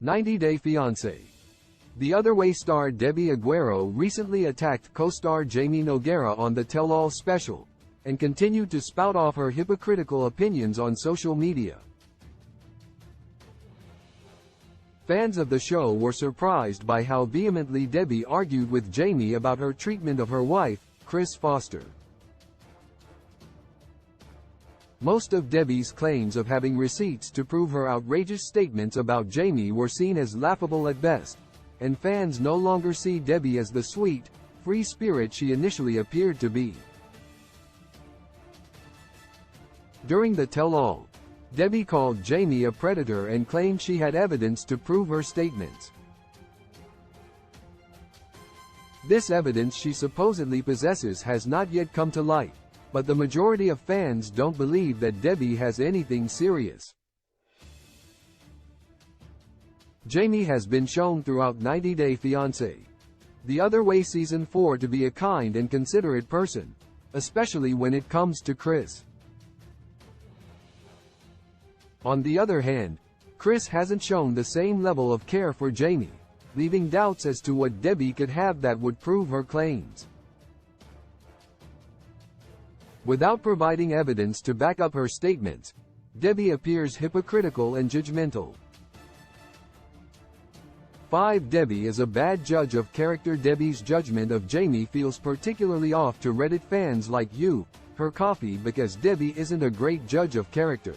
90-Day Fiancé. The Other Way star Debbie Aguero recently attacked co-star Jeymi Nogueira on the Tell All special, and continued to spout off her hypocritical opinions on social media. Fans of the show were surprised by how vehemently Debbie argued with Jeymi about her treatment of her wife, Kris Foster. Most of Debbie's claims of having receipts to prove her outrageous statements about Jeymi were seen as laughable at best, and fans no longer see Debbie as the sweet, free spirit she initially appeared to be. During the tell-all, Debbie called Jeymi a predator and claimed she had evidence to prove her statements. This evidence she supposedly possesses has not yet come to light, but the majority of fans don't believe that Debbie has anything serious. Jeymi has been shown throughout 90-Day Fiancé, The Other Way Season 4 to be a kind and considerate person, especially when it comes to Kris. On the other hand, Kris hasn't shown the same level of care for Jeymi, leaving doubts as to what Debbie could have that would prove her claims. Without providing evidence to back up her statements, Debbie appears hypocritical and judgmental. 5. Debbie is a bad judge of character. Debbie's judgment of Jeymi feels particularly off to Reddit fans like you, her coffee, because Debbie isn't a great judge of character.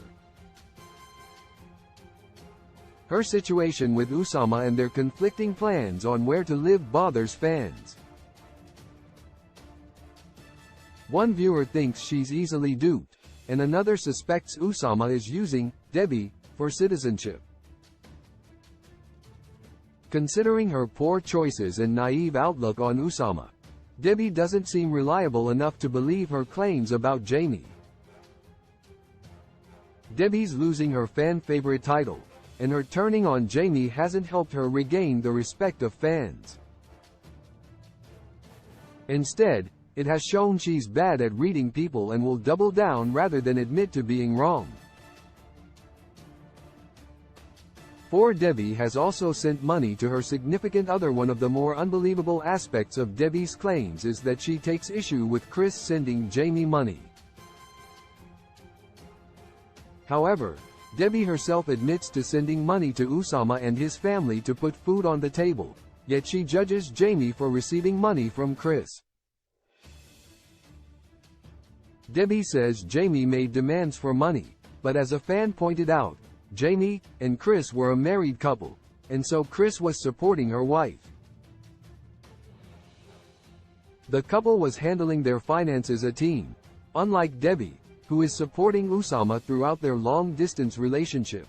Her situation with Oussama and their conflicting plans on where to live bothers fans. One viewer thinks she's easily duped, and another suspects Oussama is using Debbie for citizenship. Considering her poor choices and naive outlook on Oussama, Debbie doesn't seem reliable enough to believe her claims about Jeymi. Debbie's losing her fan-favorite title, and her turning on Jeymi hasn't helped her regain the respect of fans. Instead, it has shown she's bad at reading people and will double down rather than admit to being wrong. 4. Debbie has also sent money to her significant other. One of the more unbelievable aspects of Debbie's claims is that she takes issue with Kris sending Jeymi money. However, Debbie herself admits to sending money to Oussama and his family to put food on the table, yet she judges Jeymi for receiving money from Kris. Debbie says Jeymi made demands for money, but as a fan pointed out, Jeymi and Kris were a married couple, and so Kris was supporting her wife. The couple was handling their finances as a team, unlike Debbie, who is supporting Oussama throughout their long-distance relationship.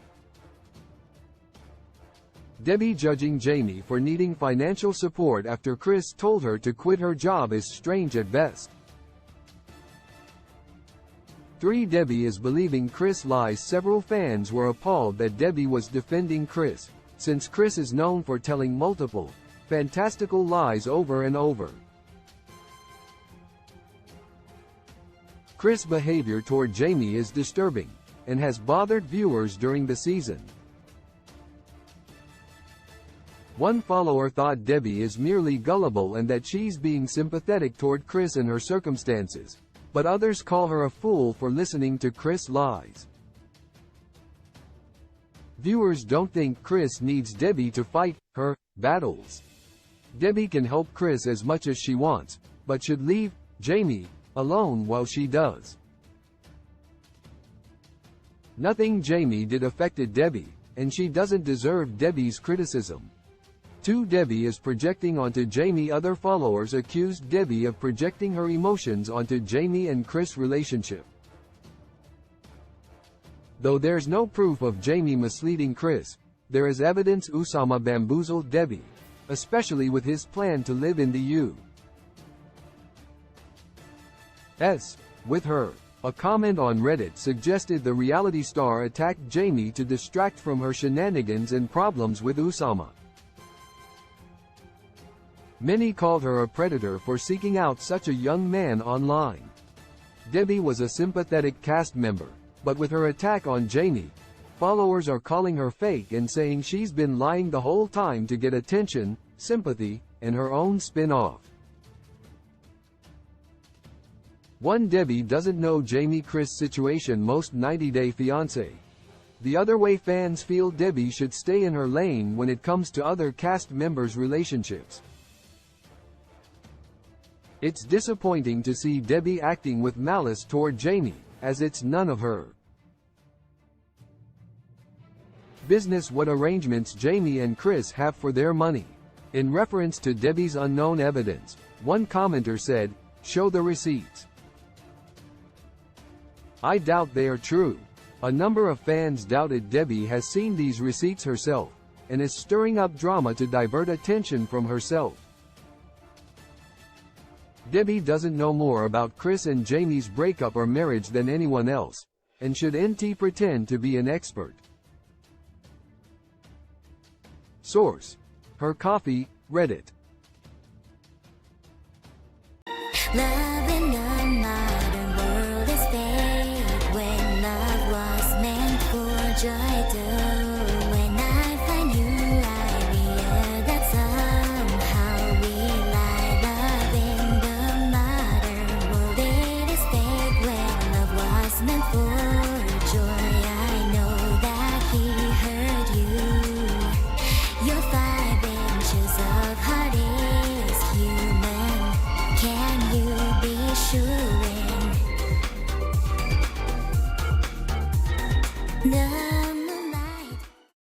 Debbie judging Jeymi for needing financial support after Kris told her to quit her job is strange at best. 3. Debbie is believing Kris lies. Several fans were appalled that Debbie was defending Kris, since Kris is known for telling multiple, fantastical lies over and over. Kris' behavior toward Jeymi is disturbing, and has bothered viewers during the season. One follower thought Debbie is merely gullible and that she's being sympathetic toward Kris and her circumstances, but others call her a fool for listening to Kris' lies. Viewers don't think Kris needs Debbie to fight her battles. Debbie can help Kris as much as she wants, but should leave Jeymi alone while she does. Nothing Jeymi did affected Debbie, and she doesn't deserve Debbie's criticism. 2. Debbie is projecting onto Jeymi. Other followers accused Debbie of projecting her emotions onto Jeymi and Kris' relationship. Though there's no proof of Jeymi misleading Kris, there is evidence Oussama bamboozled Debbie, especially with his plan to live in the U.S. with her. A comment on Reddit suggested the reality star attacked Jeymi to distract from her shenanigans and problems with Oussama. Many called her a predator for seeking out such a young man online. Debbie was a sympathetic cast member, but with her attack on Jeymi, Followers are calling her fake and saying she's been lying the whole time to get attention, sympathy, and her own spin-off. One Debbie doesn't know Jeymi-Kris situation most 90-Day Fiancé. The other way fans feel Debbie should stay in her lane when it comes to other cast members' relationships. It's disappointing to see Debbie acting with malice toward Jeymi, as it's none of her business what arrangements Jeymi and Kris have for their money. In reference to Debbie's unknown evidence, one commenter said, "Show the receipts. I doubt they are true." A number of fans doubted Debbie has seen these receipts herself, and is stirring up drama to divert attention from herself. Debbie doesn't know more about Kris and Jeymi's breakup or marriage than anyone else, and should NT pretend to be an expert. Source: Her Coffee, Reddit.